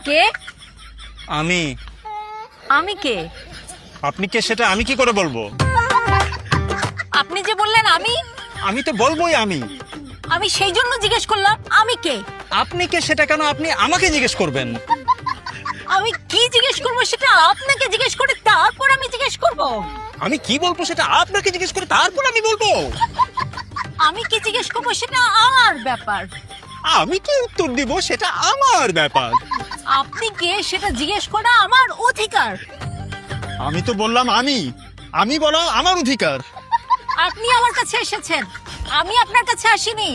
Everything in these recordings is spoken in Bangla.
কে? আমি। আমি কে? আপনি কে সেটা আমি কি করে বলবো? আপনি যে বললেন আমি, আমি তো বলবোই আমি। আমি সেই জন্য জিজ্ঞেস করলাম আমি কে। আপনি কে সেটা কেন আপনি আমাকে জিজ্ঞেস করবেন? আমি কি জিজ্ঞেস করবো সেটা আপনাকে জিজ্ঞেস করে তারপর আমি জিজ্ঞেস করব। আমি কি বলবো সেটা আপনাকে জিজ্ঞেস করে তারপর আমি বলবো। আমি কি জিজ্ঞেস করবো সেটা আমার ব্যাপার। আমি কি উত্তর দিব সেটা আমার ব্যাপার। আপনি কে সেটা জিজ্ঞেস করা আমার অধিকার। আমি তো বললাম আমি বলা আমার অধিকার। আপনি আমার কাছে এসেছেন, আমি আপনার কাছে আসিনি।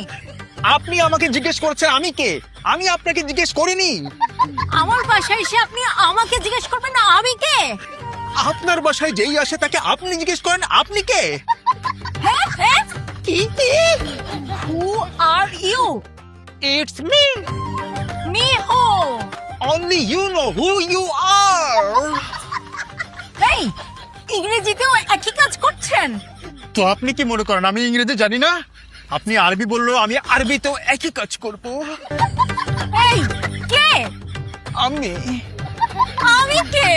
আপনি আমাকে জিজ্ঞেস করছেন আমি কে, আমি আপনাকে জিজ্ঞেস করিনি। আমার বাসায় এসে আপনি আমাকে জিজ্ঞেস করবেন না আমি কে। আপনার বাসায় যেই আসে তাকে আপনি জিজ্ঞেস করেন আপনি কে। হ্যাঁ হ্যাঁ, কি who are you? It's me. Me who? Only you know who you are. এই ইংরেজিতেও একই কাজ করছেন। তো আপনি কি মনে করেন আমি ইংরেজি জানি না? আপনি আরবি বললেও আমি আরবিতেও একই কাজ করব। এই কে? আমি। আমি কে?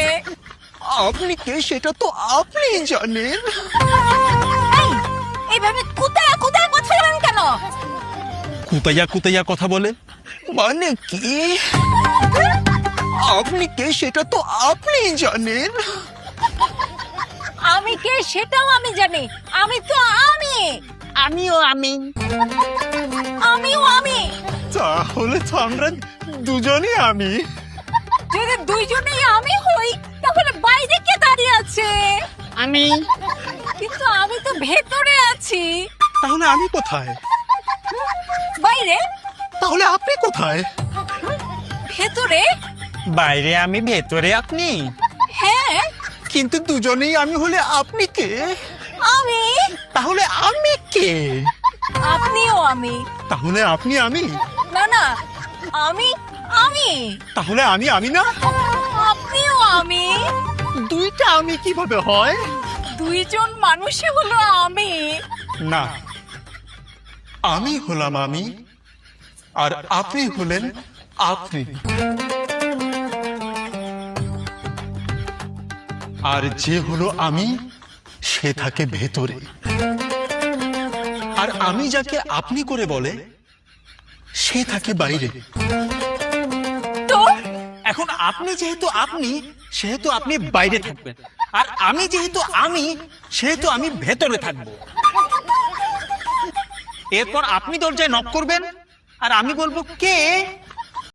আপনি কে সেটা তো আপনি জানেন। এই এইভাবে কুতায়া কুতায়া কথা বলেন কেন? কুতাইয়া কুতাইয়া কথা বলে মানে কি? আপনি কে সেটা তো আপনি জানেন। আমি কে সেটাও আমি জানি। আমি তো আমিও আমি। আমিও আমি। তাহলে তো আমরা দুজনই আমি। যদি দুইজনেই আমি হই তাহলে বাইরে কে দাঁড়িয়ে আছে? আমি। কিন্তু আমি তো ভেতরে আছি। তাহলে আমি কোথায়? বাইরে? তাহলে আপনি কোথায়? ভেতরে? বাইরে আমি, ভেতরে আপনি। হ্যাঁ কিন্তু দুজনেই আমি হলে আপনি কে? আমি। তাহলে আমি কে? আপনিও আমি। তাহলে আপনি আমি। না না, আমি আমি। তাহলে আমি না। আপনিও আমি। দুইটা আমি কিভাবে হয়? দুইজন মানুষই হলো আমি। না, আমি হলাম আমি আর আপনি হলেন আপনি। আর যে হলো আমি সে থাকে ভেতরে। আর আমি যাকে আপনি করে বলে সে থাকে বাইরে। তো এখন আপনি যেহেতু আপনি সেহেতু আপনি বাইরে থাকবেন, আর আমি যেহেতু আমি সেহেতু আমি ভেতরে থাকবো। এরপর আপনি দরজায় নক করবেন আর আমি বলবো কে,